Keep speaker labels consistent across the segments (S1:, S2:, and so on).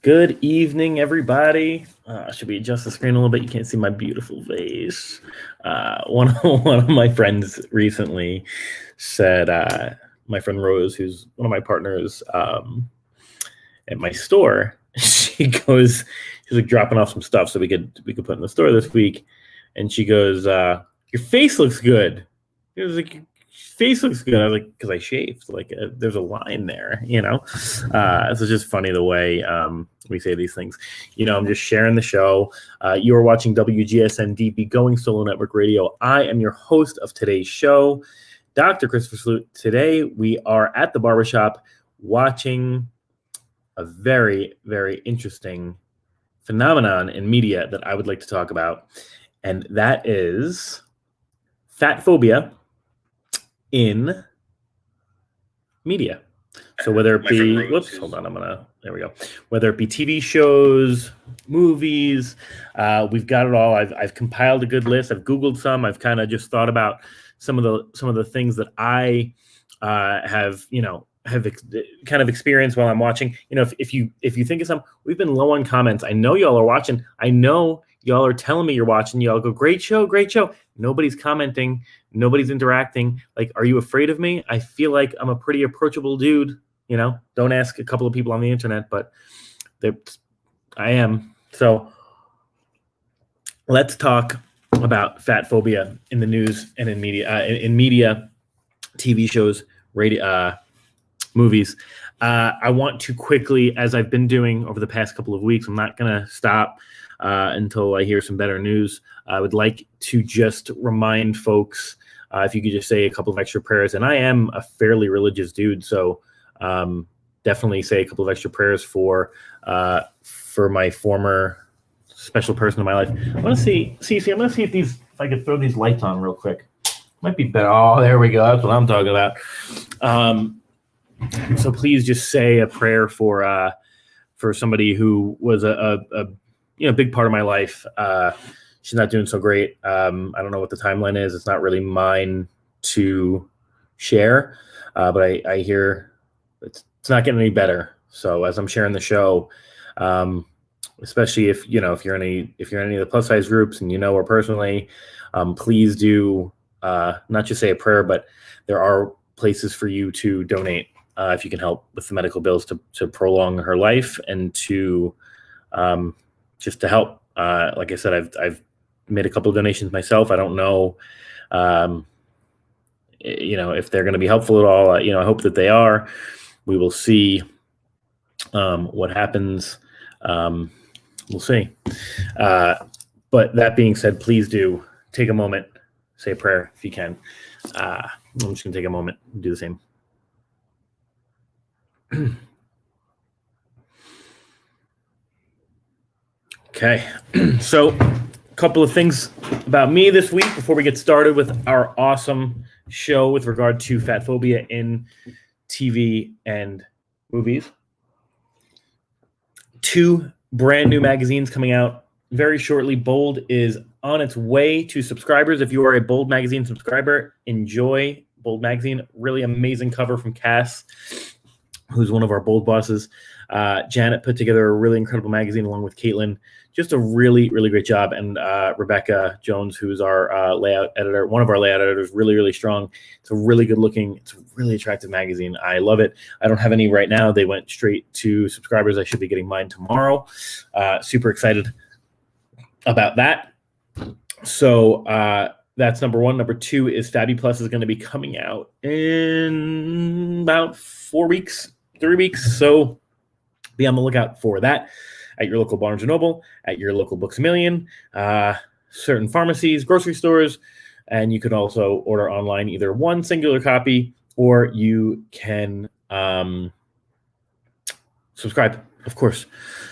S1: Good evening, everybody. Should we adjust the screen a little bit? You can't see my beautiful face. One of my friends recently said, my friend Rose, who's one of my partners at my store, she's like dropping off some stuff so we could put in the store this week, and she goes, "Your face looks good." It was like, face looks good. I was like, because I shaved. Like, there's a line there, So it's just funny the way we say these things. I'm just sharing the show. You are watching WGSN-DB, Going Solo Network Radio. I am your host of today's show, Dr. Christopher Sloot. Today, we are at the barbershop watching a very, very interesting phenomenon in media that I would like to talk about, and that is fatphobia in media. So whether it be, there we go. Whether it be TV shows, movies, we've got it all. I've compiled a good list. I've Googled some. I've kind of just thought about some of the things that I have kind of experienced while I'm watching. If you think of some, we've been low on comments. I know y'all are watching. I know y'all are telling me you're watching. Y'all go, great show, great show. Nobody's commenting. Nobody's interacting. Like, are you afraid of me? I feel like I'm a pretty approachable dude. Don't ask a couple of people on the internet, but I am. So let's talk about fatphobia in the news and in media, TV shows, radio, movies. I want to quickly, as I've been doing over the past couple of weeks, I'm not going to stop until I hear some better news. I would like to just remind folks, if you could just say a couple of extra prayers. And I am a fairly religious dude, so definitely say a couple of extra prayers for my former special person in my life. I want to see. I'm going to see if I could throw these lights on real quick. Might be better. Oh, there we go. That's what I'm talking about. So please just say a prayer for somebody who was a big part of my life. She's not doing so great. I don't know what the timeline is. It's not really mine to share, but I hear it's not getting any better. So as I'm sharing the show, especially if you're in any of the plus size groups and her personally, please do not just say a prayer, but there are places for you to donate if you can help with the medical bills to prolong her life and to just to help. Like I said, I've made a couple of donations myself. I don't know, if they're going to be helpful at all. I hope that they are. We will see what happens. We'll see. But that being said, please do take a moment, say a prayer if you can. I'm just going to take a moment and do the same. Okay, so a couple of things about me this week before we get started with our awesome show with regard to fatphobia in TV and movies. 2 brand new magazines coming out very shortly. Bold is on its way to subscribers. If you are a Bold magazine subscriber, enjoy Bold magazine. Really amazing cover from Cass, who's one of our Bold bosses. Janet put together a really incredible magazine along with Caitlin. Just a really, really great job. And Rebecca Jones, who's our layout editor, one of our layout editors, really, really strong. It's a really good looking, it's a really attractive magazine. I love it. I don't have any right now. They went straight to subscribers. I should be getting mine tomorrow. Super excited about that. So that's number 1. Number 2 is Fabi Plus is going to be coming out in about 4 weeks, 3 weeks. So be on the lookout for that at your local Barnes & Noble, at your local Books A Million, certain pharmacies, grocery stores, and you can also order online either one singular copy or you can subscribe, of course.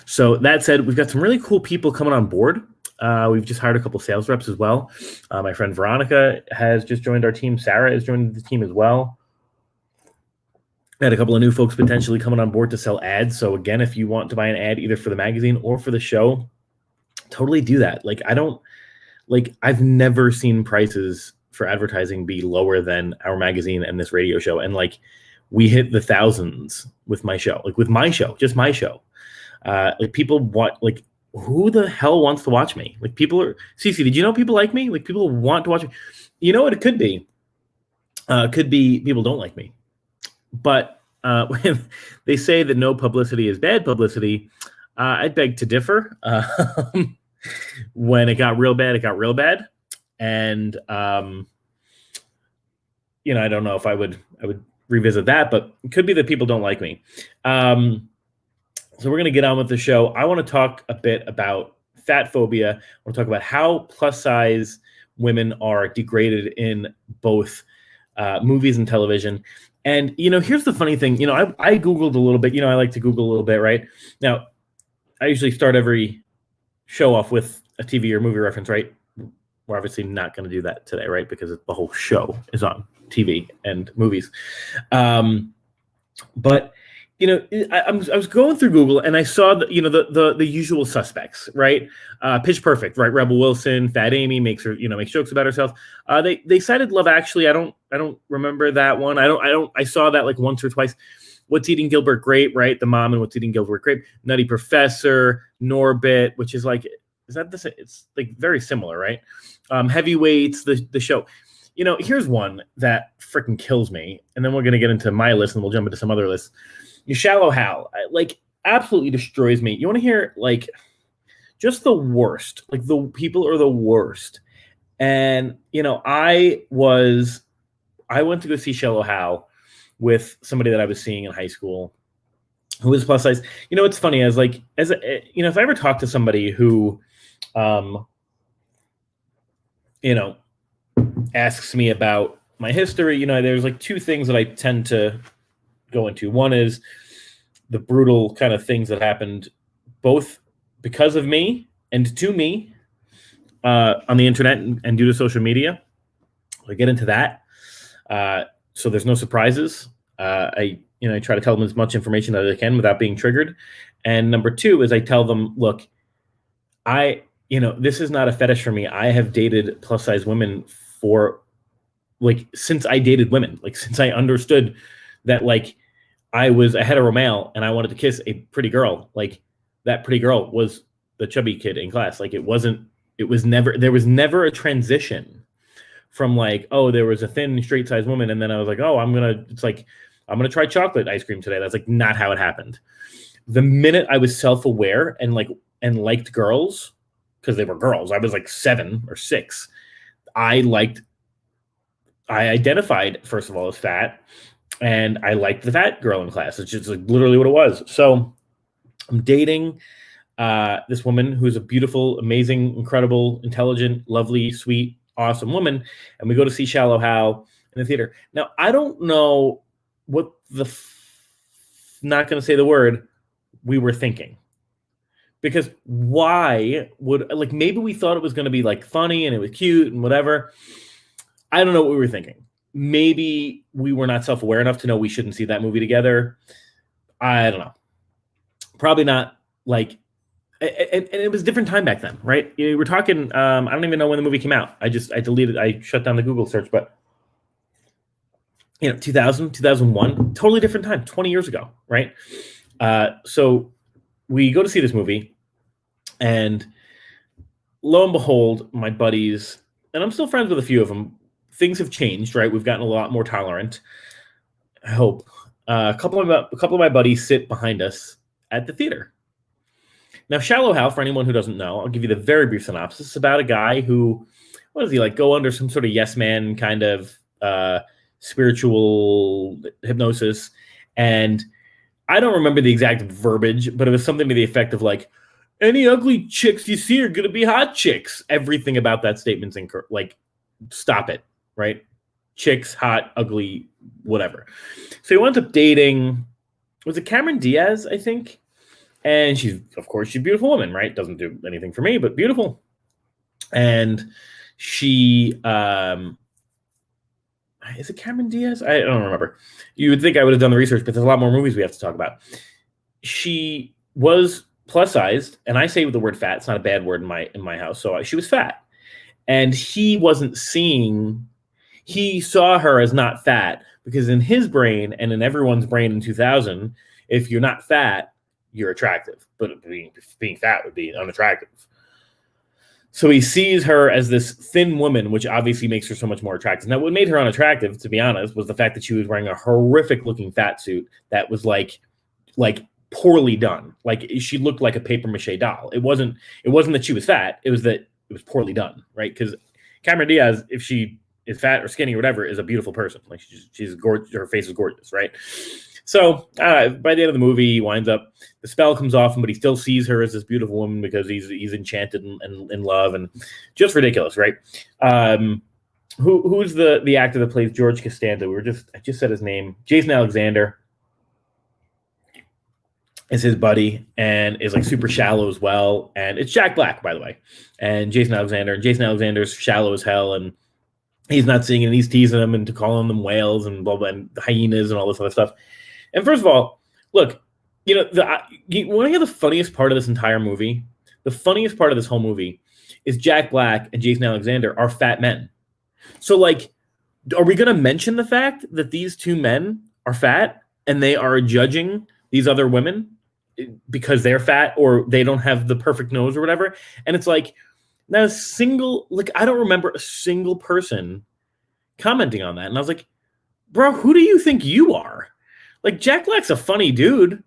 S1: So that said, we've got some really cool people coming on board. We've just hired a couple sales reps as well. My friend Veronica has just joined our team. Sarah has joined the team as well. I had a couple of new folks potentially coming on board to sell ads. So again, if you want to buy an ad either for the magazine or for the show, totally do that. I've never seen prices for advertising be lower than our magazine and this radio show. And we hit the thousands with my show, just my show. Like people want, like, who the hell wants to watch me? Like people are, Cece, did you know people like me? Like people want to watch me. You know what it could be? Could be people don't like me. But when they say that no publicity is bad publicity, I beg to differ. When it got real bad, it got real bad. And, I don't know if I would revisit that, but it could be that people don't like me. So we're going to get on with the show. I want to talk a bit about fatphobia. I want to talk about how plus size women are degraded in both movies and television. And, here's the funny thing. I Googled a little bit. I like to Google a little bit, right? Now, I usually start every show off with a TV or movie reference, right? We're obviously not going to do that today, right? Because the whole show is on TV and movies. But I was going through Google and I saw the usual suspects, right? Pitch Perfect, right? Rebel Wilson, Fat Amy makes jokes about herself. They cited Love Actually. I don't remember that one. I saw that like once or twice. What's Eating Gilbert Grape, right? The mom and What's Eating Gilbert Grape. Nutty Professor, Norbit, which is like, is that the? It's like very similar, right? Heavyweights, the show. Here's one that freaking kills me, and then we're gonna get into my list, and we'll jump into some other lists. Shallow Hal, like, absolutely destroys me. You want to hear like just the worst? Like the people are the worst. And I went to go see Shallow Hal with somebody that I was seeing in high school who was plus size. It's funny, if I ever talk to somebody who asks me about my history, there's like two things that I tend to go into. One is the brutal kind of things that happened both because of me and to me on the internet and due to social media. I get into that. So there's no surprises. I try to tell them as much information as I can without being triggered. And number two is I tell them, look, this is not a fetish for me. I have dated plus size women for since I dated women, since I understood that I was a hetero male and I wanted to kiss a pretty girl. That pretty girl was the chubby kid in class. There was never a transition from there was a thin straight sized woman. And then I was like, I'm going to try chocolate ice cream today. That's not how it happened. The minute I was self-aware and liked girls, because they were girls, I was 7 or 6. I identified, first of all, as fat, and I liked the fat girl in class. It's just literally what it was. So I'm dating this woman who's a beautiful, amazing, incredible, intelligent, lovely, sweet, awesome woman. And we go to see Shallow Hal in the theater. Now, I don't know what not going to say the word, we were thinking. Because why would, maybe we thought it was going to be funny and it was cute and whatever. I don't know what we were thinking. Maybe we were not self-aware enough to know we shouldn't see that movie together. I don't know. Probably not and it was a different time back then, right? We're talking, I don't even know when the movie came out. I shut down the Google search, but 2000, 2001, totally different time, 20 years ago, right? So we go to see this movie, and lo and behold, my buddies, and I'm still friends with a few of them, things have changed, right? We've gotten a lot more tolerant, I hope. A couple of my buddies sit behind us at the theater. Now, Shallow Hal, for anyone who doesn't know, I'll give you the very brief synopsis. It's about a guy who, what does he go under some sort of yes man kind of spiritual hypnosis. And I don't remember the exact verbiage, but it was something to the effect of any ugly chicks you see are going to be hot chicks. Everything about that statement's incorrect. Stop it, right? Chicks, hot, ugly, whatever. So he winds up dating, was it Cameron Diaz, I think? And she's a beautiful woman, right? Doesn't do anything for me, but beautiful. And she, is it Cameron Diaz? I don't remember. You would think I would have done the research, but there's a lot more movies we have to talk about. She was plus sized, and I say the word fat. It's not a bad word in my house. So she was fat, and he wasn't seeing. He saw her as not fat because in his brain and in everyone's brain in 2000, if you're not fat, you're attractive, but being fat would be unattractive. So he sees her as this thin woman, which obviously makes her so much more attractive. Now, what made her unattractive, to be honest, was the fact that she was wearing a horrific looking fat suit that was like poorly done. Like she looked like a paper mache doll. It wasn't that she was fat. It was that it was poorly done, right? Because Cameron Diaz, if she is fat or skinny or whatever, is a beautiful person. Like she's gorgeous. Her face is gorgeous, right? So by the end of the movie, he winds up, the spell comes off him, but he still sees her as this beautiful woman because he's enchanted and in love, and just ridiculous, right? Who's the actor that plays George Costanza? I just said his name. Jason Alexander is his buddy and is like super shallow as well. And it's Jack Black, by the way, and Jason Alexander's shallow as hell, and he's not seeing it, and he's teasing them and calling them whales and blah blah and hyenas and all this other stuff. And first of all, look, you want to hear the funniest part of this entire movie? The funniest part of this whole movie is Jack Black and Jason Alexander are fat men. So, like, are we going to mention the fact that these two men are fat and they are judging these other women because they're fat or they don't have the perfect nose or whatever? And it's like, not a single, like, I don't remember a single person commenting on that. And I was like, bro, who do you think you are? Like, Jack Black's a funny dude,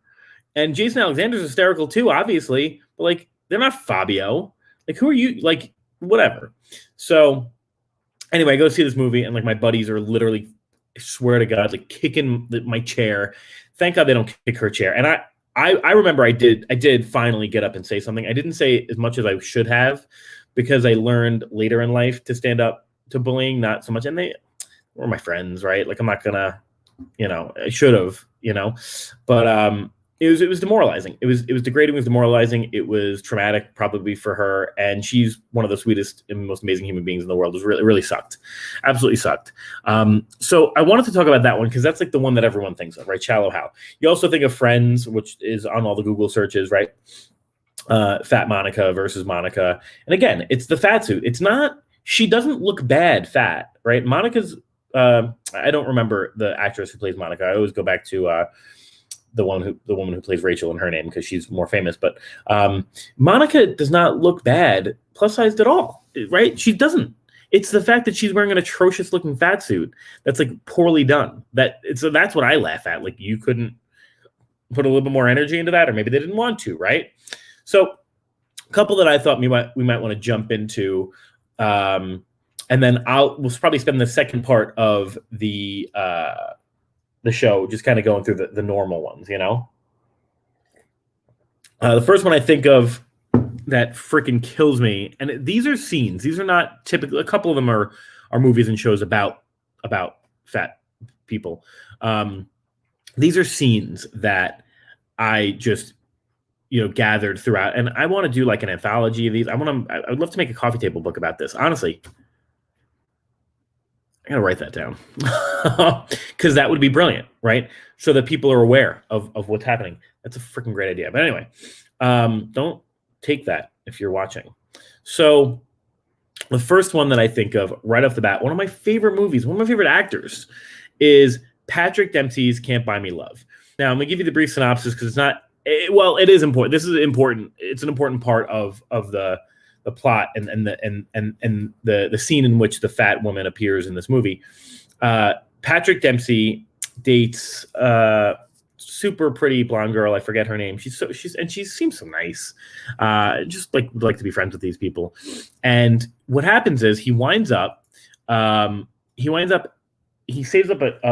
S1: and Jason Alexander's hysterical too, obviously, but like, they're not Fabio. Like, who are you? Like, whatever. So anyway, I go see this movie, and like my buddies are literally, I swear to God, like kicking my chair. Thank God they don't kick her chair. And I remember I did finally get up and say something. I didn't say as much as I should have, because I learned later in life to stand up to bullying, not so much. And they were my friends, right? Like, I'm not gonna, I should have, but it was demoralizing. It was degrading. It was demoralizing. It was traumatic, probably for her. And she's one of the sweetest and most amazing human beings in the world. It was really sucked, absolutely sucked. So I wanted to talk about that one because that's like the one that everyone thinks of, right? Shallow Hal. You also think of Friends, which is on all the Google searches, right? Fat Monica versus Monica. And again, it's the fat suit. It's not, she doesn't look bad fat, right? Monica's, I don't remember the actress who plays Monica. I always go back to the woman who plays Rachel in her name because she's more famous. But Monica does not look bad plus sized at all, right? She doesn't. It's the fact that she's wearing an atrocious looking fat suit that's like poorly done. So that's what I laugh at. Like, you couldn't put a little bit more energy into that, or maybe they didn't want to, right? So a couple that I thought we might want to jump into, and then we'll probably spend the second part of the show just kind of going through the normal ones, The first one I think of that freaking kills me, and these are scenes. These are not typical. A couple of them are movies and shows about fat people. These are scenes that I just gathered throughout, and I want to do like an anthology of these. I would love to make a coffee table book about this. Honestly, I gotta write that down because that would be brilliant, right? So that people are aware of what's happening. That's a freaking great idea. But anyway, don't take that if you're watching. So the first one that I think of right off the bat, one of my favorite movies, one of my favorite actors, is Patrick Dempsey's Can't Buy Me Love. Now I'm gonna give you the brief synopsis because it's not. It is important. This is important. It's an important part of the plot and the scene in which the fat woman appears in this movie. Patrick Dempsey dates super pretty blonde girl. I forget her name. She seems so nice. Just would like to be friends with these people. And what happens is he saves up a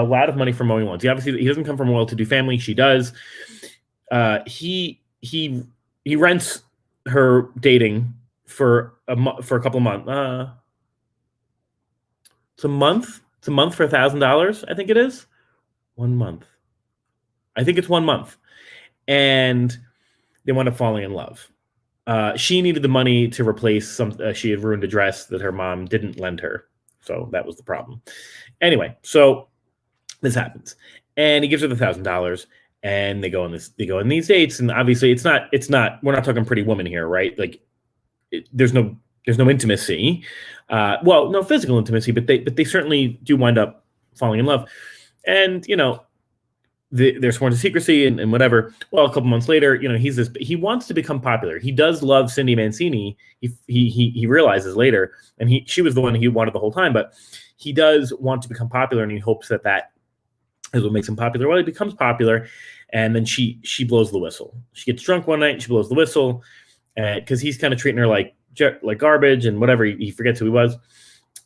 S1: lot of money from mowing lawns. He doesn't come from a well-to-do family. She does. He rents her dating for a couple of months. It's a month for $1,000. I think it is 1 month. I think it's 1 month, and they wound up falling in love. She needed the money to replace she had ruined a dress that her mom didn't lend her, so that was the problem. Anyway, so this happens, and he gives her the $1,000. And they go on these dates, and obviously it's not. We're not talking Pretty Woman here, right? Like, there's no intimacy. No physical intimacy, but they certainly do wind up falling in love. And they're sworn to secrecy and whatever. Well, a couple months later, he wants to become popular. He does love Cindy Mancini. He realizes later, and she was the one he wanted the whole time, but he does want to become popular, and he hopes that is what makes him popular. Well, he becomes popular, and then she blows the whistle. She gets drunk one night, and she blows the whistle, because he's kind of treating her like garbage and whatever. He forgets who he was,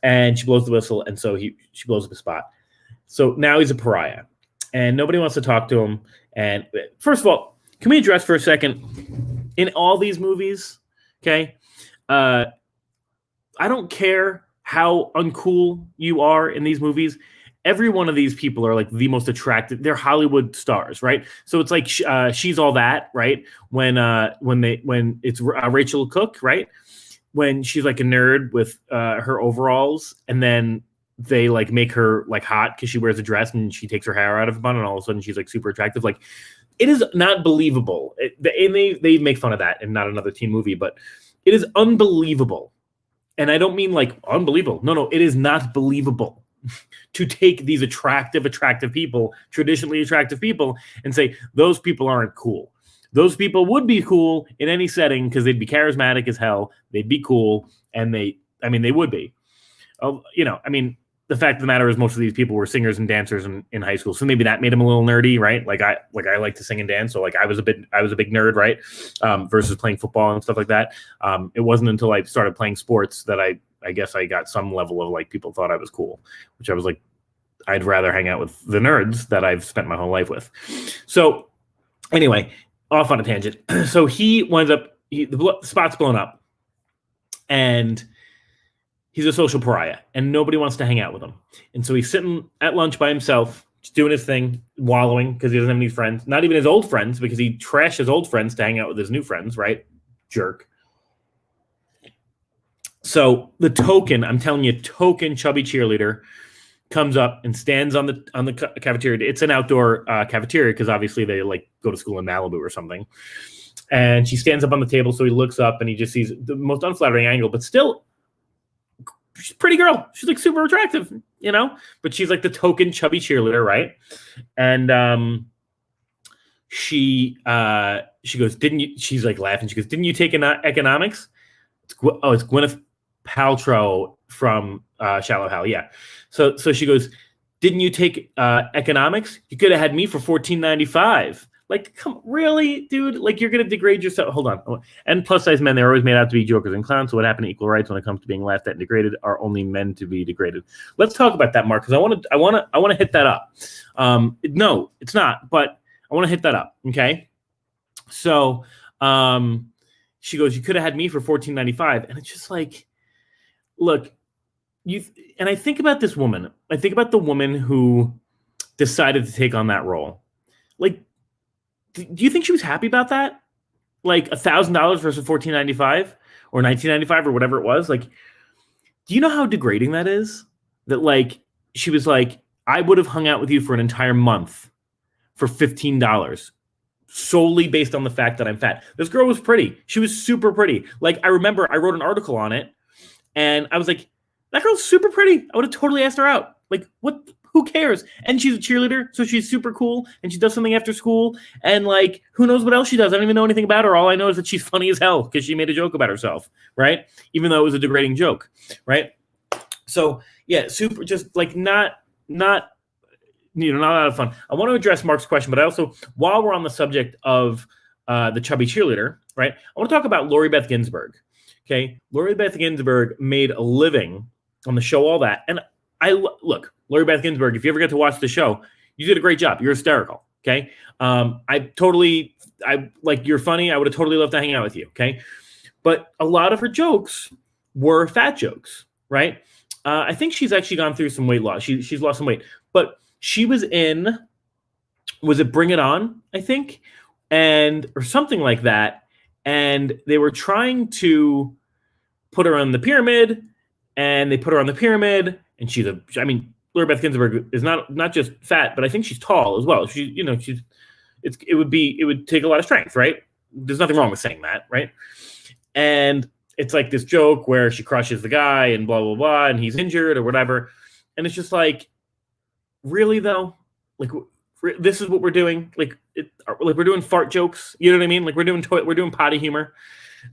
S1: and she blows the whistle, and so she blows up his spot. So now he's a pariah. And nobody wants to talk to him. And first of all, can we address for a second, in all these movies, okay, I don't care how uncool you are in these movies. Every one of these people are like the most attractive. They're Hollywood stars, right? So it's like She's All That, right? When it's Rachel Cook, right? When she's like a nerd with her overalls, and then they like make her like hot because she wears a dress and she takes her hair out of a bun, and all of a sudden she's like super attractive. Like, it is not believable. And they make fun of that in Not Another Teen Movie, but it is unbelievable. And I don't mean like unbelievable. No, it is not believable to take these attractive people, traditionally attractive people, and say those people aren't cool. Those people would be cool in any setting because they'd be charismatic as hell. They'd be cool, and they would be. The fact of the matter is most of these people were singers and dancers in high school. So maybe that made them a little nerdy, right? Like I like to sing and dance. So like I was a big nerd, right? Versus playing football and stuff like that. It wasn't until I started playing sports that I guess I got some level of like people thought I was cool, which I was like, I'd rather hang out with the nerds that I've spent my whole life with. So anyway, off on a tangent. So he winds up, the spot's blown up, and he's a social pariah, and nobody wants to hang out with him. And so he's sitting at lunch by himself, just doing his thing, wallowing because he doesn't have any friends. Not even his old friends, because he trashed his old friends to hang out with his new friends, right? Jerk. So the token chubby cheerleader comes up and stands on the cafeteria. It's an outdoor cafeteria because obviously they like go to school in Malibu or something. And she stands up on the table, so he looks up and he just sees the most unflattering angle, but still, she's a pretty girl. She's like super attractive, but she's like the token chubby cheerleader, right? And she goes, she's like laughing. She goes, didn't you take economics? It's Gwyneth Paltrow from Shallow Hal. Yeah. So she goes, didn't you take economics? You could have had me for $14.95. Like, come, really, dude? Like, you're going to degrade yourself? Hold on. And plus-size men, they're always made out to be jokers and clowns. So what happened to equal rights when it comes to being laughed at and degraded are only men to be degraded. Let's talk about that, Mark, because I want to hit that up. No, it's not, but I want to hit that up. Okay. So she goes, you could have had me for $14.95, and it's just like, look, and I think about this woman. I think about the woman who decided to take on that role. Like, do you think she was happy about that? Like $1,000 versus $14.95 or $19.95 or whatever it was. Like, do you know how degrading that is? That like she was like, I would have hung out with you for an entire month for $15 solely based on the fact that I'm fat. This girl was pretty. She was super pretty. Like, I remember I wrote an article on it, and I was like, that girl's super pretty. I would have totally asked her out. Like, what? Who cares? And she's a cheerleader, so she's super cool, and she does something after school, and like, who knows what else she does? I don't even know anything about her. All I know is that she's funny as hell because she made a joke about herself, right? Even though it was a degrading joke, right? So yeah, super, just like not a lot of fun. I want to address Mark's question, but I also, while we're on the subject of the chubby cheerleader, right? I want to talk about Lori Beth Ginsburg. Okay, Lori Beth Ginsburg made a living on the show All That, and look, Lori Beth Ginsburg, if you ever get to watch the show, you did a great job. You're hysterical. Okay. You're funny. I would have totally loved to hang out with you. Okay. But a lot of her jokes were fat jokes, right? I think she's actually gone through some weight loss. She's lost some weight, but she was in, was it Bring It On? I think, or something like that. And they were trying to put her on the pyramid, and they put her on the pyramid, and Lori Beth Ginsburg is not just fat, but I think she's tall as well. It would take a lot of strength, right? There's nothing wrong with saying that, right? And it's like this joke where she crushes the guy and blah, blah, blah, and he's injured or whatever. And it's just like, really though? Like, this is what we're doing. Like we're doing fart jokes. You know what I mean? Like we're doing potty humor.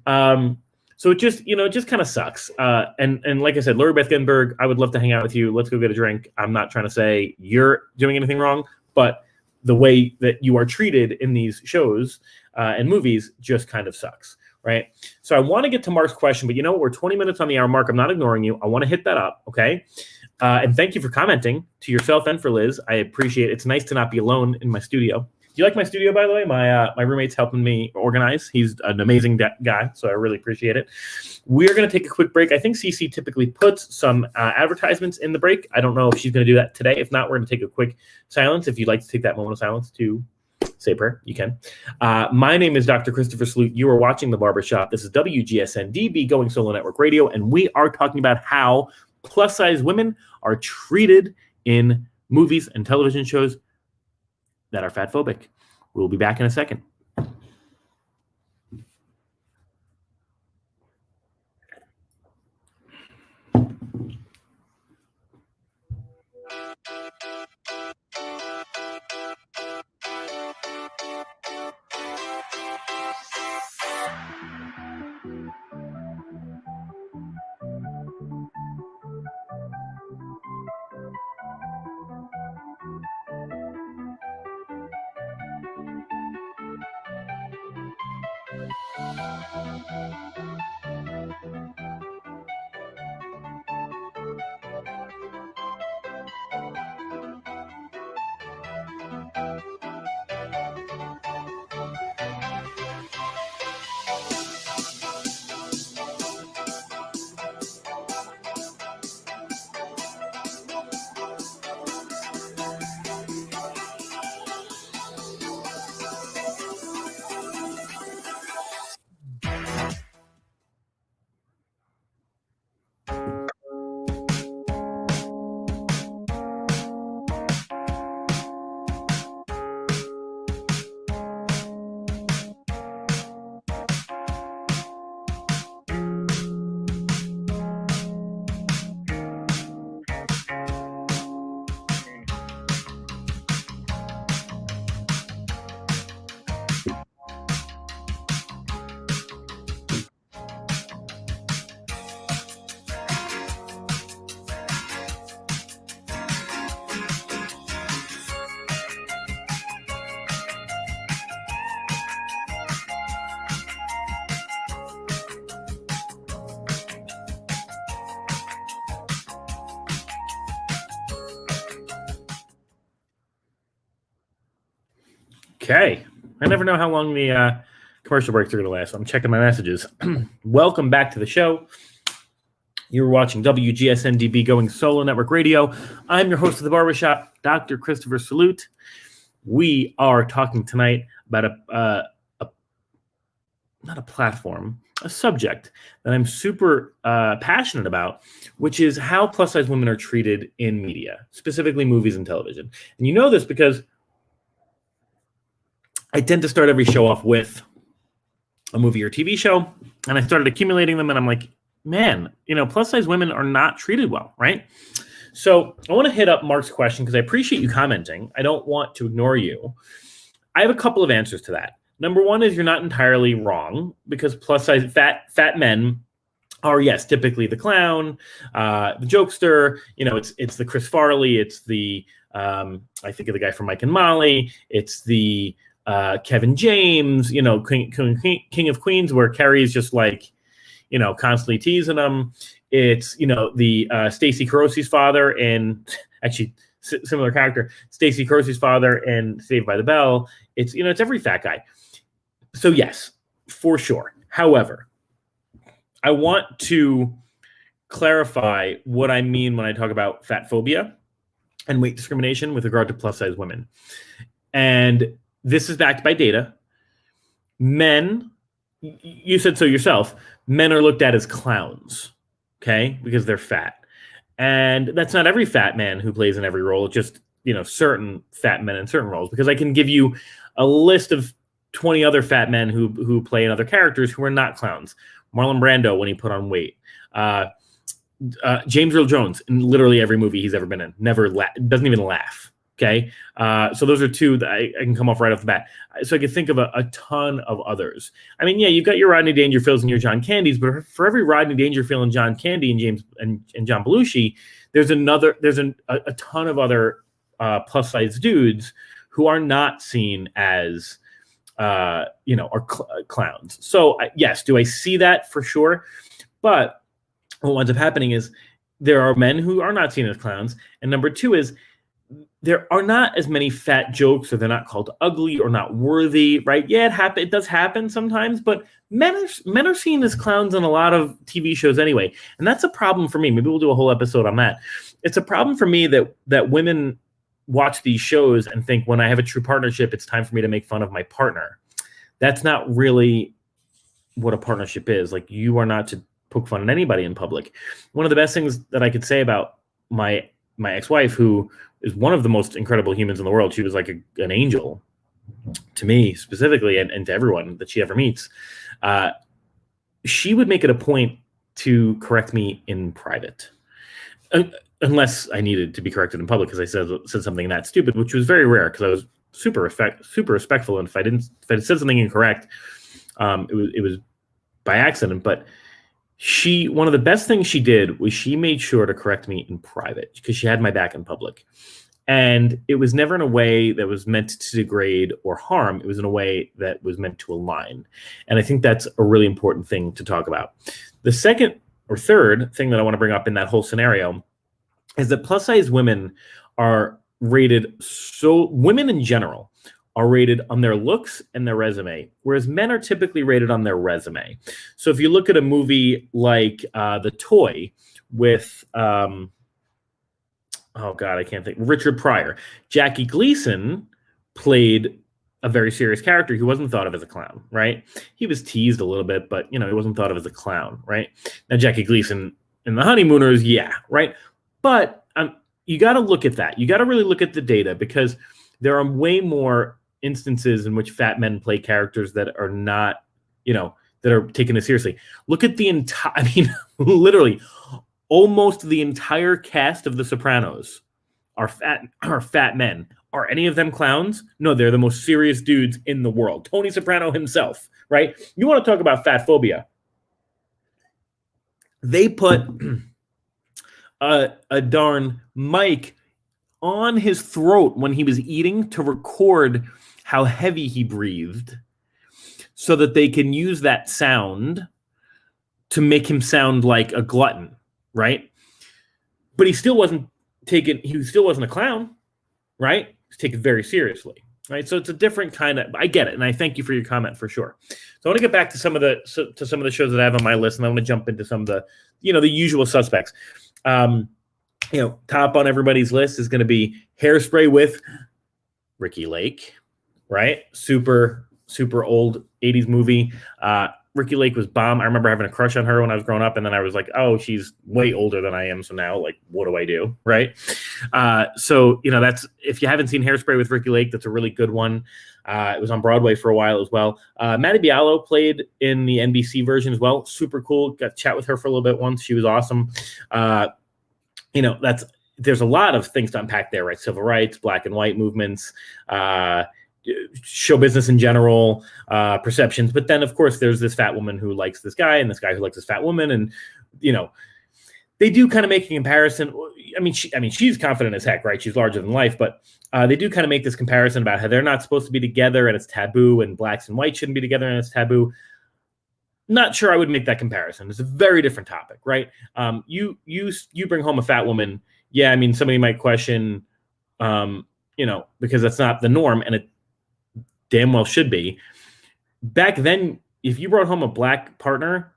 S1: So it just kind of sucks. And like I said, Lori Beth Ginsburg, I would love to hang out with you. Let's go get a drink. I'm not trying to say you're doing anything wrong, but the way that you are treated in these shows and movies just kind of sucks, right? So I want to get to Mark's question, but we're 20 minutes on the hour mark. I'm not ignoring you. I want to hit that up, okay? And thank you for commenting, to yourself and for Liz. I appreciate it. It's nice to not be alone in my studio. Do you like my studio, by the way? My roommate's helping me organize. He's an amazing guy, so I really appreciate it. We're going to take a quick break. I think Cece typically puts some advertisements in the break. I don't know if she's going to do that today. If not, we're going to take a quick silence. If you'd like to take that moment of silence to say a prayer, you can. My name is Dr. Christopher Salute. You are watching The Barbershop. This is WGSN-DB, Going Solo Network Radio, and we are talking about how plus-size women are treated in movies and television shows that are fatphobic. We'll be back in a second. Okay. I never know how long the commercial breaks are going to last. I'm checking my messages. Welcome back to the show. You're watching WGSN-DB Going Solo Network Radio. I'm your host of The Barbershop, Dr. Christopher Salute. We are talking tonight about not a platform, a subject that I'm super passionate about, which is how plus-size women are treated in media, specifically movies and television. And you know this because I tend to start every show off with a movie or TV show, and I started accumulating them, and I'm like, man, plus-size women are not treated well, right? So I want to hit up Mark's question because I appreciate you commenting. I don't want to ignore you. I have a couple of answers to that. Number one is you're not entirely wrong because plus-size fat men are, yes, typically the clown, the jokester. It's the Chris Farley. It's the I think of the guy from Mike and Molly. It's the Kevin James, King of Queens, where Carrie's just like, constantly teasing him. It's, the Stacey Carosi's father in, actually, similar character, Stacey Carosi's father in Saved by the Bell. It's, it's every fat guy. So yes, for sure. However, I want to clarify what I mean when I talk about fatphobia and weight discrimination with regard to plus-size women. And this is backed by data. Men, you said so yourself, men are looked at as clowns, okay, because they're fat. And that's not every fat man who plays in every role. It's just, certain fat men in certain roles. Because I can give you a list of 20 other fat men who play in other characters who are not clowns. Marlon Brando when he put on weight. James Earl Jones in literally every movie he's ever been in. Never doesn't even laugh. Okay. So those are two that I can come off right off the bat. So I could think of a ton of others. I mean, yeah, you've got your Rodney Dangerfields and your John Candys, but for every Rodney Dangerfield and John Candy and James and John Belushi, there's a ton of other plus size dudes who are not seen as are clowns. So yes, do I see that for sure? But what winds up happening is there are men who are not seen as clowns, and number two is there are not as many fat jokes, or they're not called ugly or not worthy, right? Yeah, it does happen sometimes, but men are seen as clowns on a lot of TV shows anyway, and that's a problem for me. Maybe we'll do a whole episode on that. It's a problem for me that women watch these shows and think when I have a true partnership, it's time for me to make fun of my partner. That's not really what a partnership is. Like, you are not to poke fun at anybody in public. One of the best things that I could say about my ex-wife, who is one of the most incredible humans in the world. She was like an angel to me specifically, and to everyone that she ever meets. She would make it a point to correct me in private, unless I needed to be corrected in public because I said something that stupid, which was very rare because I was super respectful. And if I had said something incorrect, it was by accident. But one of the best things she did was she made sure to correct me in private because she had my back in public. And it was never in a way that was meant to degrade or harm. It was in a way that was meant to align. And I think that's a really important thing to talk about. The second or third thing that I want to bring up in that whole scenario is that plus size women are rated, women in general are rated on their looks and their resume, whereas men are typically rated on their resume. So if you look at a movie like The Toy with, oh God, I can't think, Richard Pryor, Jackie Gleason played a very serious character. He wasn't thought of as a clown, right? He was teased a little bit, but he wasn't thought of as a clown, right? Now Jackie Gleason in The Honeymooners, yeah, right? But you got to look at that. You got to really look at the data because there are way more instances in which fat men play characters that are not, that are taken as seriously. Look at the literally almost the entire cast of The Sopranos are fat men. Are any of them clowns? No, they're the most serious dudes in the world. Tony Soprano himself, right? You want to talk about fatphobia. They put a darn mic on his throat when he was eating to record how heavy he breathed so that they can use that sound to make him sound like a glutton, right? But he still wasn't a clown, right? He was taken very seriously, right? So it's a different kind of, I get it. And I thank you for your comment for sure. So I want to get back to some of the shows that I have on my list, and I want to jump into some of the, the usual suspects. Top on everybody's list is going to be Hairspray with Ricky Lake, right? Super, super old 80s movie. Ricky Lake was bomb. I remember having a crush on her when I was growing up, and then I was like, oh, she's way older than I am, so now, like, what do I do, right? So, that's, if you haven't seen Hairspray with Ricky Lake, that's a really good one. It was on Broadway for a while as well. Maddie Bialo played in the NBC version as well. Super cool. Got to chat with her for a little bit once. She was awesome. There's a lot of things to unpack there, right? Civil rights, black and white movements, show business in general, perceptions. But then, of course, there's this fat woman who likes this guy and this guy who likes this fat woman. And, they do kind of make a comparison. She's confident as heck, right? She's larger than life. But they do kind of make this comparison about how they're not supposed to be together and it's taboo, and blacks and whites shouldn't be together and it's taboo. Not sure I would make that comparison. It's a very different topic, right? You bring home a fat woman. Yeah, somebody might question, because that's not the norm, and it damn well should be. Back then, if you brought home a black partner,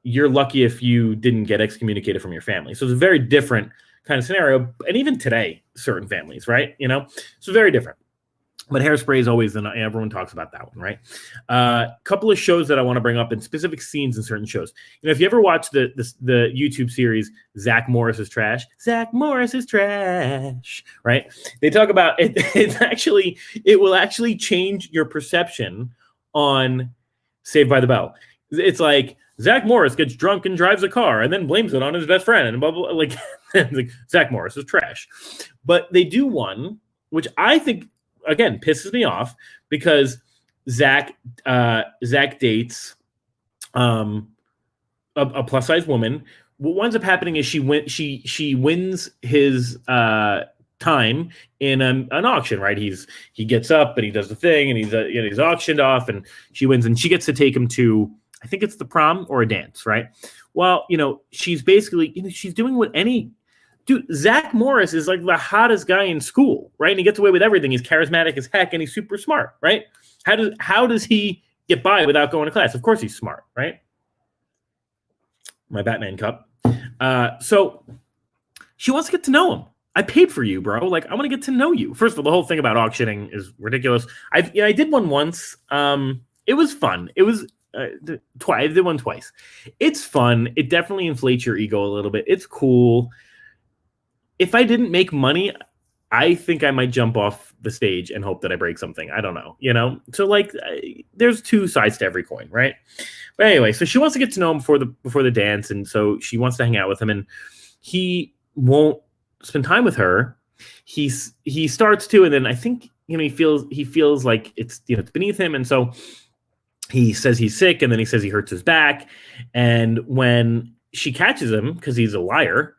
S1: you're lucky if you didn't get excommunicated from your family. So it's a very different kind of scenario. And even today, certain families, right? So very different. But Hairspray is always, everyone talks about that one, right? Couple of shows that I want to bring up in specific scenes in certain shows. If you ever watch the YouTube series, Zach Morris is Trash, Zach Morris is Trash, right? They talk about it. It will actually change your perception on Saved by the Bell. It's like Zach Morris gets drunk and drives a car and then blames it on his best friend and blah, blah, blah. Like Zach Morris is trash. But they do one which I think again pisses me off because Zach dates a plus size woman. What winds up happening is she wins his time in an auction, right? He gets up and he does the thing and he's auctioned off and she wins and she gets to take him to, I think it's the prom or a dance, right? Well, she's basically, she's doing what any dude. Zach Morris is like the hottest guy in school, right? And he gets away with everything. He's charismatic as heck and he's super smart, right? How does he get by without going to class? Of course he's smart, right? My Batman cup. So she wants to get to know him. I paid for you, bro. Like, I want to get to know you. First of all, the whole thing about auctioning is ridiculous. I did one once. It was fun. It was I did one twice. It's fun. It definitely inflates your ego a little bit. It's cool. If I didn't make money, I think I might jump off the stage and hope that I break something. I don't know, So like, there's two sides to every coin, right? But anyway, so she wants to get to know him before the dance, and so she wants to hang out with him, and he won't spend time with her. He starts to, and then I think he feels like it's it's beneath him, and so he says he's sick, and then he says he hurts his back, and when she catches him because he's a liar,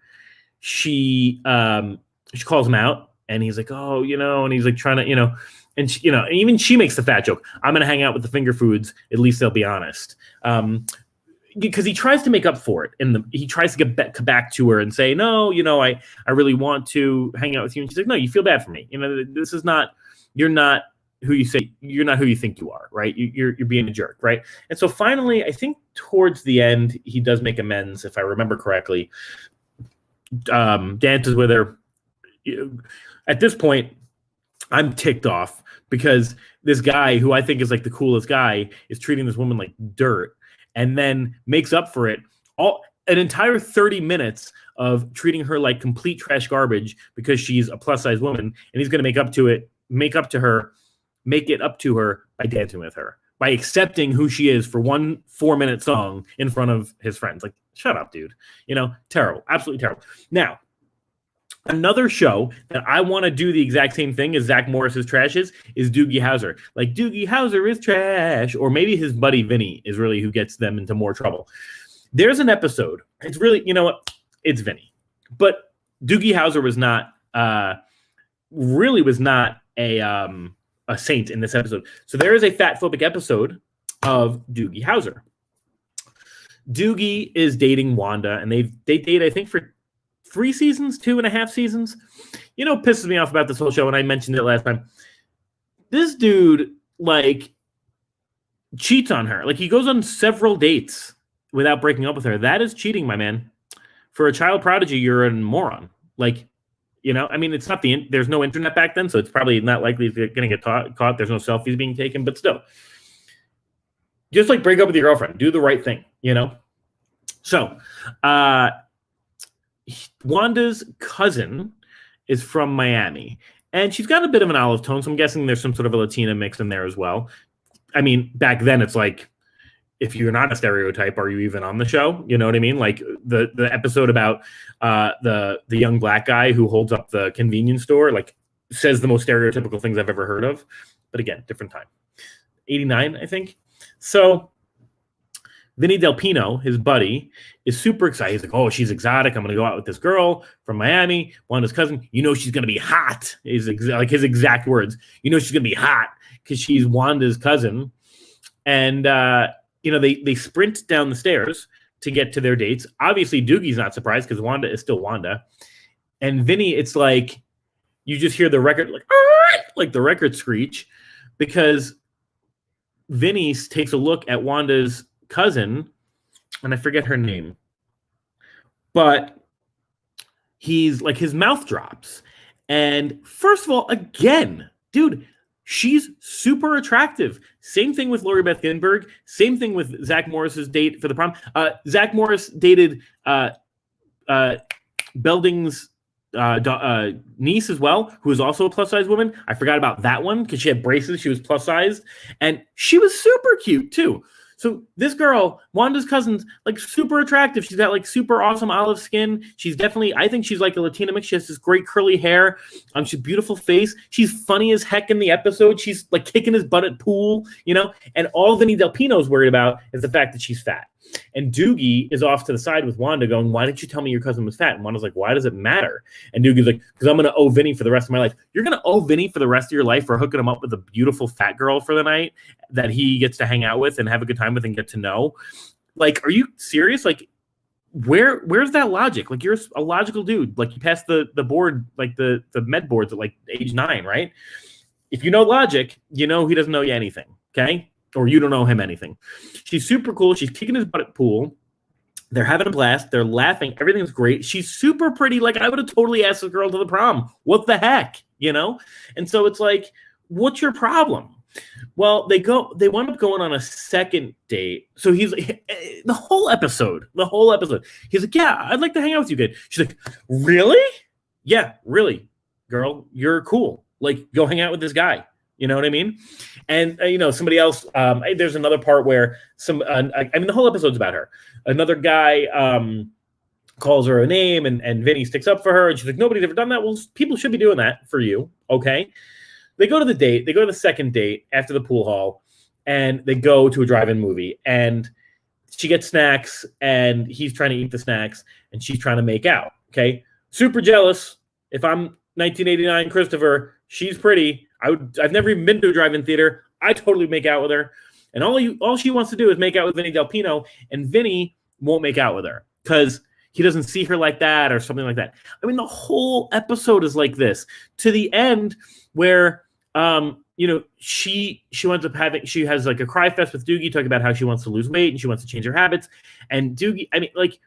S1: she calls him out, and he's like, oh, and he's like trying to, and she, even she makes the fat joke. I'm going to hang out with the finger foods. At least they'll be honest. Because he tries to make up for it. And he tries to get back to her and say, no, I really want to hang out with you. And she's like, no, you feel bad for me. This is not, you're not who you say, you're not who you think you are, right? You're being a jerk, right? And so finally, I think towards the end, he does make amends, if I remember correctly. Dances with her. At this point, I'm ticked off because this guy, who I think is like the coolest guy, is treating this woman like dirt, and then makes up for it an entire 30 minutes of treating her like complete trash garbage because she's a plus size woman, and he's going to make it up to her by dancing with her, by accepting who she is for one 4-minute song in front of his friends. Like, shut up, dude. Terrible, absolutely terrible. Now, another show that I want to do the exact same thing as Zach Morris's trash is Doogie Howser. Like, Doogie Howser is trash. Or maybe his buddy Vinny is really who gets them into more trouble. There's an episode. It's really, it's Vinny. But Doogie Howser was not a saint in this episode. So there is a fatphobic episode of Doogie Howser. Doogie is dating Wanda, and they date, I think, for 3 seasons, 2.5 seasons. Pisses me off about this whole show, and I mentioned it last time. This dude, like, cheats on her. Like, he goes on several dates without breaking up with her. That is cheating, my man. For a child prodigy, you're a moron. Like, it's not there's no internet back then, so it's probably not likely going to get caught. There's no selfies being taken, but still. Just, like, break up with your girlfriend. Do the right thing, So, Wanda's cousin is from Miami, and she's got a bit of an olive tone, so I'm guessing there's some sort of a Latina mix in there as well. I mean, back then it's like, if you're not a stereotype, are you even on the show? You know what I mean? Like the episode about the young black guy who holds up the convenience store, like, says the most stereotypical things I've ever heard of. But again, different time. 89, I think. So Vinny Del Pino, his buddy, is super excited. He's like, oh, she's exotic. I'm going to go out with this girl from Miami, Wanda's cousin. She's going to be hot. His exact words. She's going to be hot because she's Wanda's cousin. And, they sprint down the stairs to get to their dates. Obviously, Doogie's not surprised because Wanda is still Wanda. And Vinny, it's like, you just hear the record, like the record screech, because Vinny takes a look at Wanda's cousin, and I forget her name, but he's like, his mouth drops. And first of all, again, dude, she's super attractive. Same thing with Lori Beth Ginsburg. Same thing with Zach Morris's date for the prom. Zach Morris dated Belding's niece as well, who is also a plus size woman. I forgot about that one because she had braces. She was plus sized, and she was super cute too. So this girl, Wanda's cousin's like super attractive. She's got like super awesome olive skin. She's definitely, I think she's like a Latina mix. She has this great curly hair. She's beautiful face. She's funny as heck in the episode. She's like kicking his butt at pool, you know? And all Vinny Del Pino's worried about is the fact that she's fat. And Doogie is off to the side with Wanda going, why didn't you tell me your cousin was fat? And Wanda's like, why does it matter? And Doogie's like, because I'm going to owe Vinny for the rest of my life. You're going to owe Vinny for the rest of your life for hooking him up with a beautiful fat girl for the night that he gets to hang out with and have a good time with and get to know. Like, are you serious? Like, where's that logic? Like, you're a logical dude. Like, you passed the board, like the med boards at like age 9, right? If you know logic, you know he doesn't know you anything, okay? Or you don't know him anything. She's super cool. She's kicking his butt at pool. They're having a blast. They're laughing. Everything's great. She's super pretty. Like, I would have totally asked this girl to the prom. What the heck? You know? And so it's like, what's your problem? Well, they wind up going on a second date. So he's like, the whole episode, he's like, yeah, I'd like to hang out with you, kid. She's like, really? Yeah, really, girl, you're cool. Like, go hang out with this guy. You know what I mean? And, somebody else, there's another part where the whole episode's about her. Another guy calls her a name and Vinny sticks up for her. And she's like, nobody's ever done that. Well, people should be doing that for you. Okay. They go to the date. They go to the second date after the pool hall and they go to a drive-in movie and she gets snacks and he's trying to eat the snacks and she's trying to make out. Okay. Super jealous. If I'm 1989 Christopher, she's pretty. I've never even been to a drive-in theater. I totally make out with her. And all she wants to do is make out with Vinny Del Pino, and Vinny won't make out with her because he doesn't see her like that or something like that. I mean, the whole episode is like this to the end where, she has like a cry fest with Doogie talking about how she wants to lose weight and she wants to change her habits. And Doogie, I mean, like,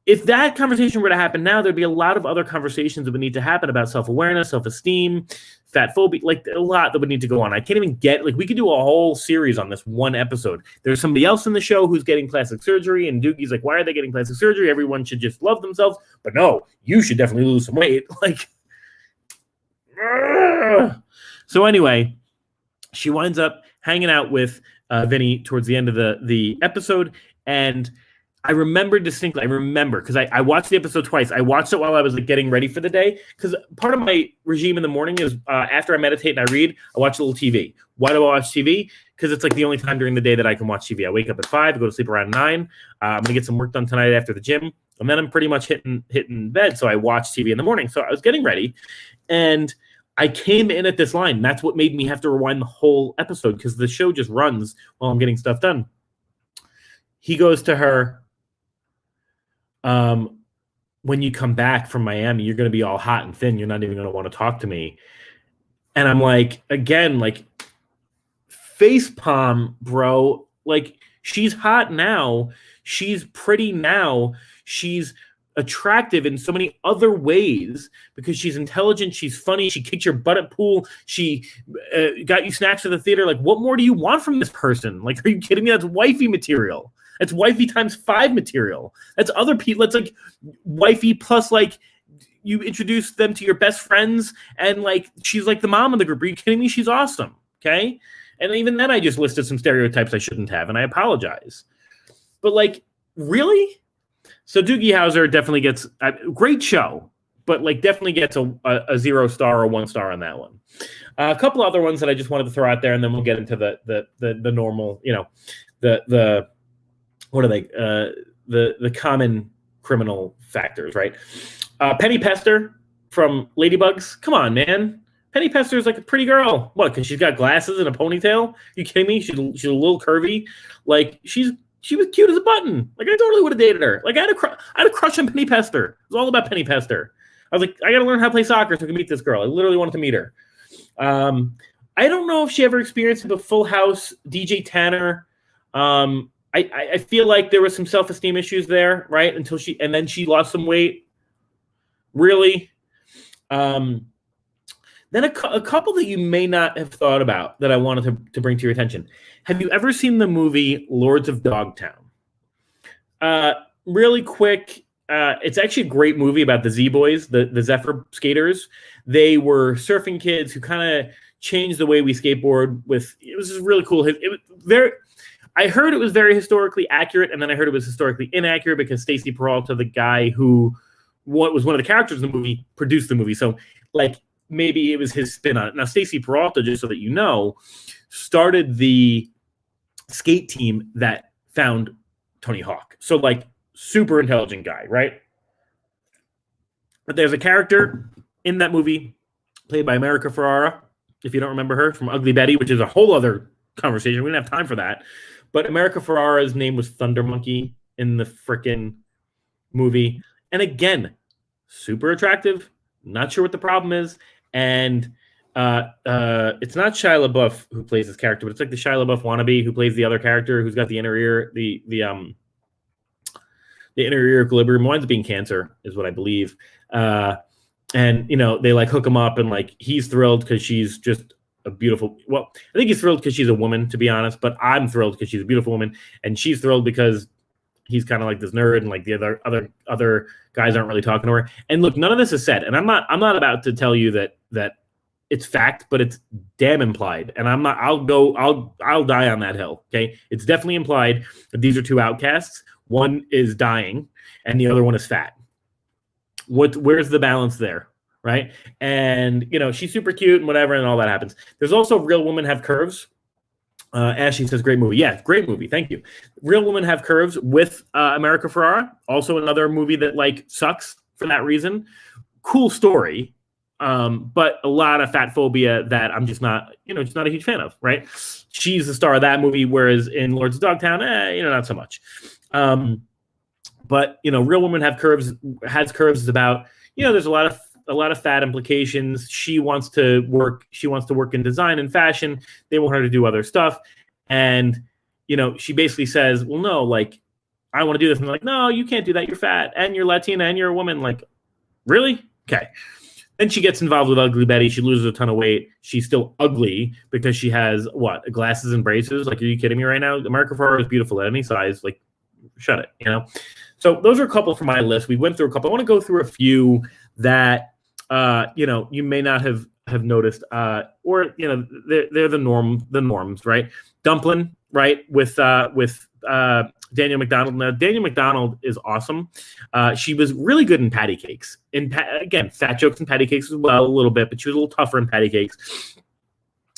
S1: if that conversation were to happen now, there'd be a lot of other conversations that would need to happen about self-awareness, self-esteem, fatphobia, like a lot that would need to go on. I can't even we could do a whole series on this one episode. There's somebody else in the show who's getting plastic surgery, and Doogie's like, why are they getting plastic surgery? Everyone should just love themselves. But no, you should definitely lose some weight. Like, so anyway, she winds up hanging out with Vinny towards the end of the episode, and I remember distinctly. Because I watched the episode twice. I watched it while I was like getting ready for the day. Because part of my regime in the morning is after I meditate and I read, I watch a little TV. Why do I watch TV? Because it's like the only time during the day that I can watch TV. I wake up at 5, go to sleep around 9. I'm gonna get some work done tonight after the gym, and then I'm pretty much hitting bed. So I watch TV in the morning. So I was getting ready, and I came in at this line. That's what made me have to rewind the whole episode because the show just runs while I'm getting stuff done. He goes to her. When you come back from Miami, you're going to be all hot and thin. You're not even going to want to talk to me. And I'm like, again, like face palm, bro. Like, she's hot now. She's pretty now. She's attractive in so many other ways because she's intelligent. She's funny. She kicked your butt at pool. She got you snacks at the theater. Like, what more do you want from this person? Like, are you kidding me? That's wifey material. That's wifey times 5 material. That's other people. That's like wifey plus like you introduce them to your best friends and like she's like the mom of the group. Are you kidding me? She's awesome. Okay. And even then I just listed some stereotypes I shouldn't have and I apologize. But like, really? So Doogie Howser definitely gets a great show, but like definitely gets a 0 star or 1 star on that one. A couple other ones that I just wanted to throw out there and then we'll get into the normal, the what are they? The common criminal factors, right? Penny Pester from Ladybugs. Come on, man. Penny Pester is like a pretty girl. What? Because she's got glasses and a ponytail? You kidding me? She's a little curvy. Like she was cute as a button. Like I totally would have dated her. Like I had a crush on Penny Pester. It was all about Penny Pester. I was like, I got to learn how to play soccer so I can meet this girl. I literally wanted to meet her. I don't know if she ever experienced it, but Full House, DJ Tanner. I feel like there was some self-esteem issues there, right? Then she lost some weight. Really? Then a couple that you may not have thought about that I wanted to bring to your attention. Have you ever seen the movie Lords of Dogtown? Really quick, it's actually a great movie about the Z-Boys, the Zephyr skaters. They were surfing kids who kind of changed the way we skateboard. It was just really cool. It was very... I heard it was very historically accurate, and then I heard it was historically inaccurate because Stacey Peralta, the guy who was one of the characters in the movie, produced the movie. So, like, maybe it was his spin on it. Now, Stacey Peralta, just so that you know, started the skate team that found Tony Hawk. So, like, super intelligent guy, right? But there's a character in that movie played by America Ferrara, if you don't remember her, from Ugly Betty, which is a whole other conversation. We didn't have time for that. But America Ferrara's name was Thunder Monkey in the frickin' movie. And again, super attractive. Not sure what the problem is. And it's not Shia LaBeouf who plays this character, but it's like the Shia LaBeouf wannabe who plays the other character who's got the inner ear, the inner ear equilibrium. Winds up being cancer, is what I believe. And, you know, they like hook him up and like he's thrilled because she's just a beautiful. Well, I think he's thrilled because she's a woman, to be honest, but I'm thrilled because she's a beautiful woman. And she's thrilled because he's kind of like this nerd and like the other guys aren't really talking to her. And look, none of this is said. And I'm not about to tell you that it's fact, but it's damn implied. And I'll die on that hill. Okay. It's definitely implied that these are two outcasts. One is dying and the other one is fat. Where's the balance there? Right. And, you know, she's super cute and whatever, and all that happens. There's also Real Women Have Curves. Ashley says, great movie. Yeah, great movie. Thank you. Real Women Have Curves with America Ferrara. Also another movie that like sucks for that reason. Cool story. But a lot of fatphobia that I'm just not a huge fan of, right? She's the star of that movie, whereas in Lords of Dogtown, not so much. But, you know, Real Women Have Curves has curves is about, you know, there's a lot of fat implications. She wants to work in design and fashion. They want her to do other stuff. And, you know, she basically says, well, no, like, I want to do this. And they're like, no, you can't do that. You're fat and you're Latina and you're a woman. Like, really? Okay. Then she gets involved with Ugly Betty. She loses a ton of weight. She's still ugly because she has glasses and braces. Like, are you kidding me right now? America Ferrara is beautiful at any size. Like, shut it, you know? So those are a couple from my list. We went through a couple. I want to go through a few that, you know, you may not have noticed, or, you know, they're the norms, right? Dumplin, right? With Daniel McDonald. Now, Daniel McDonald is awesome. She was really good in patty cakes. Again, fat jokes and patty cakes as well, a little bit, but she was a little tougher in patty cakes.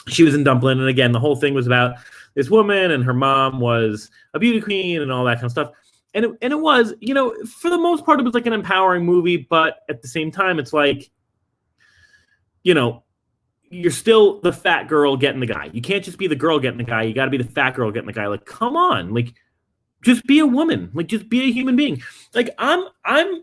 S1: She was in Dumplin, and again, the whole thing was about this woman, and her mom was a beauty queen and all that kind of stuff. And it was, you know, for the most part, it was like an empowering movie, but at the same time, it's like, you know, you're still the fat girl getting the guy. You can't just be the girl getting the guy. You got to be the fat girl getting the guy. Like, come on, like, just be a woman. Like, just be a human being. Like, I'm I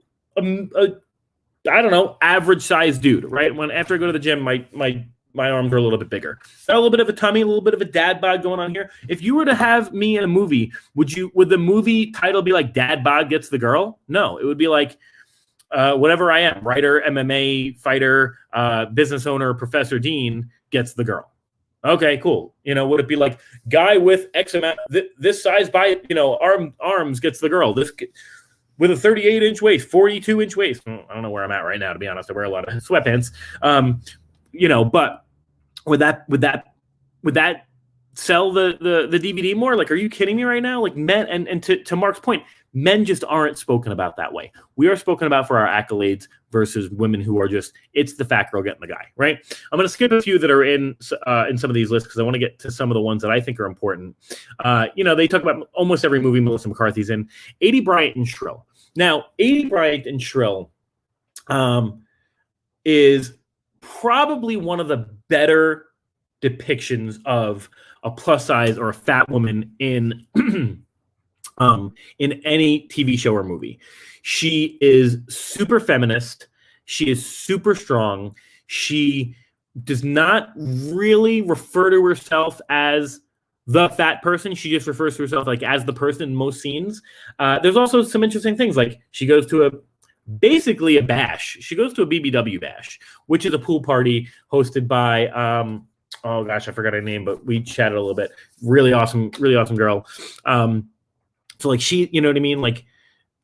S1: don't know, average sized dude, right? After I go to the gym, my arms are a little bit bigger. Got a little bit of a tummy, a little bit of a dad bod going on here. If you were to have me in a movie, would the movie title be like Dad Bod Gets the Girl? No, it would be like whatever I am, writer, MMA fighter, business owner, Professor Dean gets the girl. Okay, cool. You know, would it be like guy with X amount, this size by, you know, arms gets the girl. This with a 38-inch waist, 42-inch waist. I don't know where I'm at right now, to be honest. I wear a lot of sweatpants. You know, but would that sell the DVD more? Like, are you kidding me right now? Like, men, and to Mark's point, men just aren't spoken about that way. We are spoken about for our accolades versus women who are just, it's the fat girl getting the guy, right? I'm going to skip a few that are in some of these lists because I want to get to some of the ones that I think are important. You know, they talk about almost every movie Melissa McCarthy's in. 80 Bryant and Shrill. Now, 80 Bryant and Shrill is probably one of the better depictions of a plus size or a fat woman in any TV show or movie. She is super feminist. She is super strong. She does not really refer to herself as the fat person. She just refers to herself like as the person in most scenes. There's also some interesting things, like she goes to basically a bash. She goes to a BBW bash, which is a pool party hosted by oh gosh, I forgot her name, but we chatted a little bit. Really awesome girl. So like she, you know what I mean? Like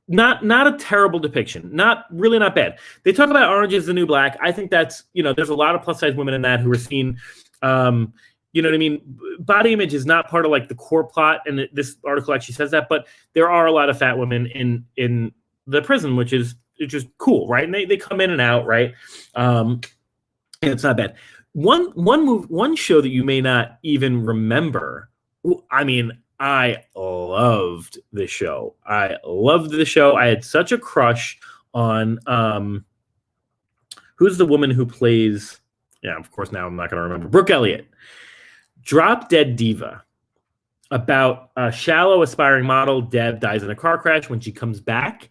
S1: not a terrible depiction. Not bad. They talk about Orange is the New Black. I think that's, you know, there's a lot of plus size women in that who are seen You know what I mean? Body image is not part of like the core plot, and this article actually says that. But there are a lot of fat women in the prison, which is just cool, right? And they come in and out, right? And it's not bad. One show that you may not even remember. I mean, I loved the show. I had such a crush on who's the woman who plays? Yeah, of course. Now I'm not going to remember. Brooke Elliott. Drop Dead Diva. About a shallow aspiring model. Deb dies in a car crash. When she comes back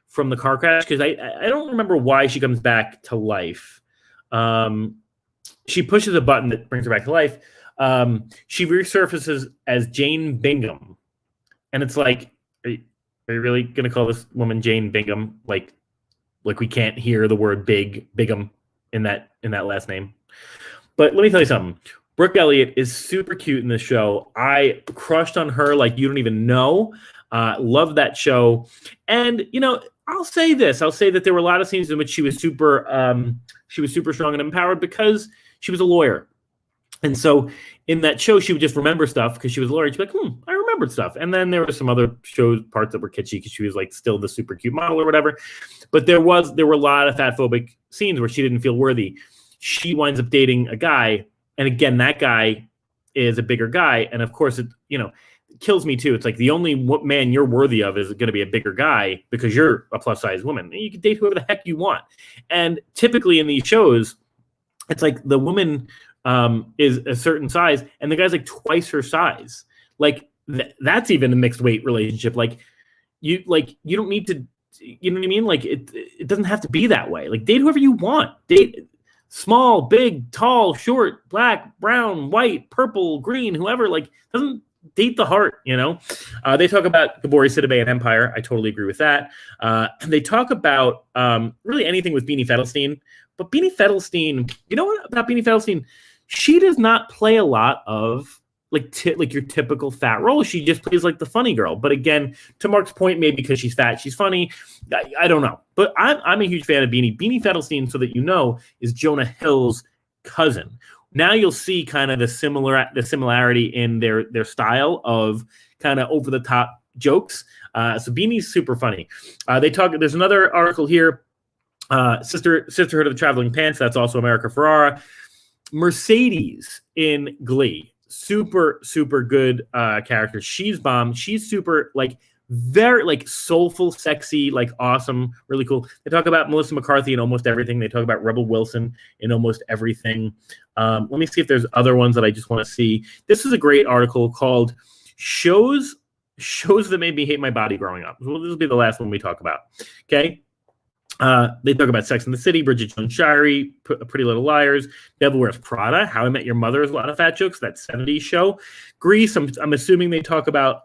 S1: from the car crash, because I don't remember why she comes back to life. She pushes a button that brings her back to life. She resurfaces as Jane Bingham, and it's like, are you really gonna call this woman Jane Bingham? Like we can't hear the word Bigham in that last name. But let me tell you something. Brooke Elliott is super cute in this show. I crushed on her like you don't even know. Love that show. And I'll say this. I'll say that there were a lot of scenes in which she was super strong and empowered because she was a lawyer. And so in that show, she would just remember stuff because she was a lawyer. She'd be like, I remembered stuff. And then there were some other parts that were kitschy because she was like still the super cute model or whatever. But there were a lot of fatphobic scenes where she didn't feel worthy. She winds up dating a guy. And again, that guy is a bigger guy. And of course, it kills me too. It's like the only man you're worthy of is going to be a bigger guy because you're a plus size woman. And you can date whoever the heck you want. And typically in these shows, it's like the woman is a certain size and the guy's like twice her size. Like that's even a mixed weight relationship. Like you don't need to, you know what I mean? Like it doesn't have to be that way. Like date whoever you want. Date small, big, tall, short, black, brown, white, purple, green, whoever. Like doesn't date the heart, They talk about Gabori Sidibe and Empire. I totally agree with that. They talk about really anything with Beanie Fedelstein. But Beanie Fedelstein, you know what about Beanie Fedelstein? She does not play a lot of like your typical fat role. She just plays like the funny girl. But again, to Mark's point, maybe because she's fat, she's funny. I don't know. But I'm a huge fan of Beanie. Beanie Fedelstein, so that you know, is Jonah Hill's cousin. Now you'll see kind of the similarity in their style of kind of over the top jokes. So Beanie's super funny. There's another article here. Sisterhood of the Traveling Pants. That's also America Ferrara. Mercedes in Glee. Super, super good character. She's bomb. She's super very soulful, sexy, awesome, really cool. They talk about Melissa McCarthy in almost everything. They talk about Rebel Wilson in almost everything. Let me see if there's other ones that I just want to see. This is a great article called Shows That Made Me Hate My Body Growing Up. Well, this will be the last one we talk about. Okay. They talk about Sex and the City, Bridget Jones' Diary, Pretty Little Liars, Devil Wears Prada, How I Met Your Mother is a lot of fat jokes, that 70s show. Grease, I'm assuming they talk about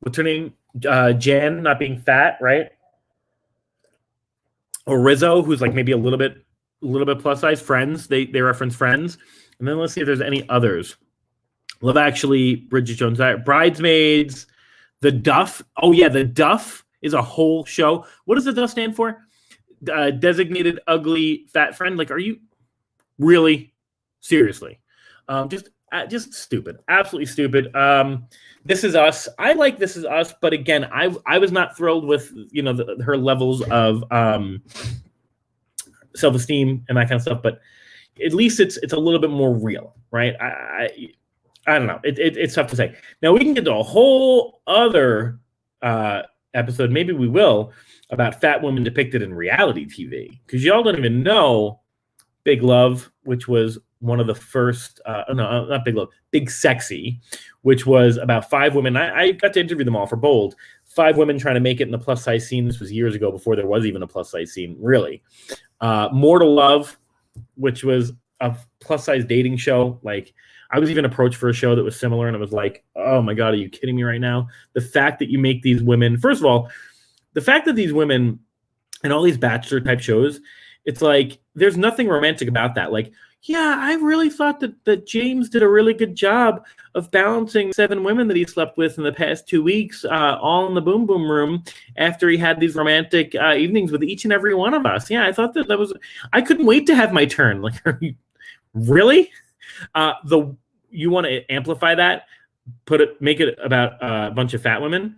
S1: what's her name? Jan not being fat, right? Or Rizzo, who's maybe a little bit plus size. Friends, they reference Friends. And then let's see if there's any others. Love Actually, Bridget Jones' Diary, Bridesmaids, The Duff. Oh yeah, The Duff is a whole show. What does the Duff stand for? Designated Ugly Fat Friend. Are you really? Seriously. Just stupid. Absolutely stupid. This Is Us. I like This Is Us, but again, I was not thrilled with her levels of self-esteem and that kind of stuff, but at least it's a little bit more real, right? I don't know. It's tough to say. Now we can get to a whole other episode, maybe we will, about fat women depicted in reality TV, because y'all don't even know Big Love, which was one of the first no, not Big Love, Big Sexy, which was about 5 women. I got to interview them all for Bold. 5 women trying to make it in the plus size scene. This was years ago, before there was even a plus size scene, really. Mortal Love, which was a plus size dating show. I was even approached for a show that was similar, and I was like, oh my God, are you kidding me right now? The fact that you make these women, first of all, the fact that these women and all these bachelor type shows, it's there's nothing romantic about that. Yeah, I really thought that James did a really good job of balancing 7 women that he slept with in the past 2 weeks, all in the boom boom room, after he had these romantic evenings with each and every one of us. Yeah, I thought that was, I couldn't wait to have my turn. Really? You want to amplify that, make it about a bunch of fat women,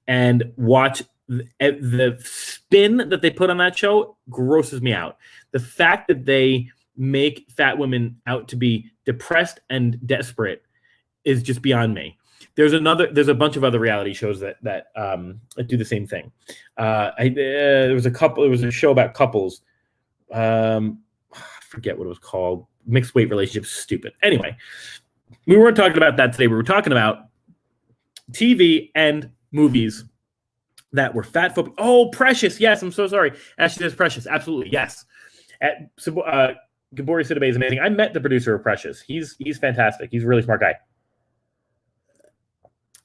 S1: and watch the spin that they put on that show grosses me out. The fact that they make fat women out to be depressed and desperate is just beyond me. There's a bunch of other reality shows that do the same thing. There was a show about couples. I forget what it was called. Mixed weight relationships. Stupid. Anyway, we weren't talking about that today. We were talking about TV and movies that were fatphobia. Oh, Precious. Yes, I'm so sorry. Ashley says Precious. Absolutely, yes. Gabori Sidibe is amazing. I met the producer of Precious. He's fantastic. He's a really smart guy.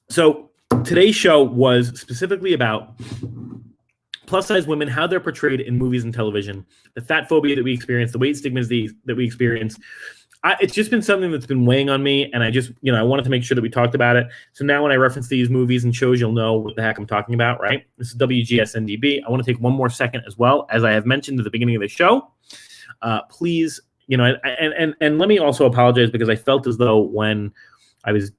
S1: So today's show was specifically about plus-size women, how they're portrayed in movies and television, the fat phobia that we experience, the weight stigmas that we experience. It's just been something that's been weighing on me, and I wanted to make sure that we talked about it. So now when I reference these movies and shows, you'll know what the heck I'm talking about, right? This is WGSN-DB. I want to take one more second as well. As I have mentioned at the beginning of the show, please, and let me also apologize because I felt as though when I was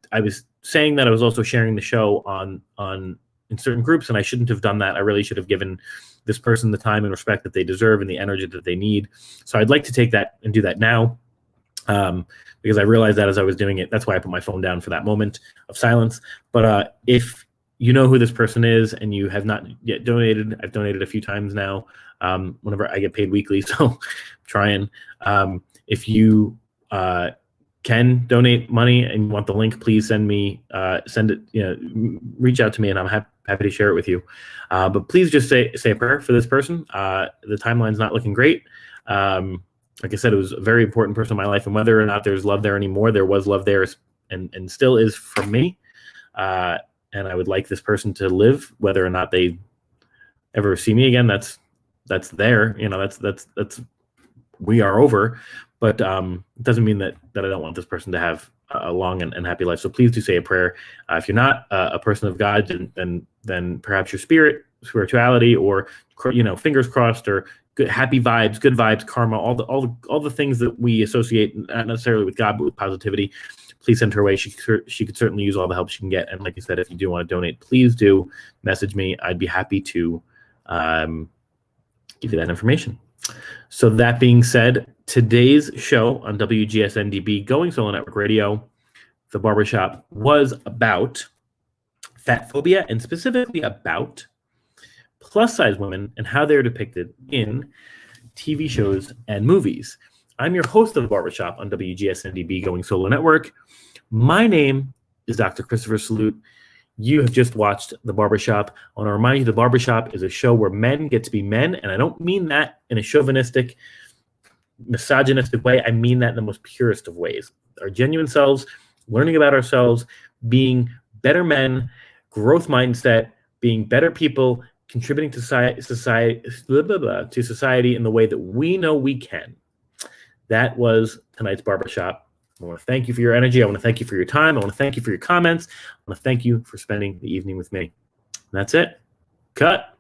S1: saying that I was also sharing the show in certain groups, and I shouldn't have done that. I really should have given this person the time and respect that they deserve and the energy that they need. So I'd like to take that and do that now. Because I realized that as I was doing it. That's why I put my phone down for that moment of silence. But if you know who this person is and you have not yet donated, I've donated a few times now. Whenever I get paid weekly, so trying. If you can donate money and you want the link, please send it. Reach out to me, and I'm happy to share it with you. But please just say a prayer for this person. The timeline's not looking great. Like I said, it was a very important person in my life, and whether or not there's love there anymore, there was love there and still is for me. And I would like this person to live, whether or not they ever see me again. That's there. That's we are over. But it doesn't mean that I don't want this person to have a long and happy life. So please do say a prayer. If you're not a person of God, then perhaps your spirituality, or fingers crossed, or good, happy vibes, good vibes, karma, all the things that we associate not necessarily with God but with positivity. Please send her away. She could certainly use all the help she can get. And like I said, if you do want to donate, please do message me. I'd be happy to give you that information. So that being said, today's show on WGSN-DB, Going Solo Network Radio, The Barbershop, was about fatphobia, and specifically about plus-size women and how they're depicted in TV shows and movies. I'm your host of The Barbershop on WGSN-DB, Going Solo Network. My name is Dr. Christopher Salute. You have just watched The Barbershop. I want to remind you, The Barbershop is a show where men get to be men, and I don't mean that in a chauvinistic, misogynistic way. I mean that in the most purest of ways. Our genuine selves, learning about ourselves, being better men, growth mindset, being better people, contributing to society in the way that we know we can. That was tonight's Barbershop. I want to thank you for your energy. I want to thank you for your time. I want to thank you for your comments. I want to thank you for spending the evening with me. And that's it. Cut.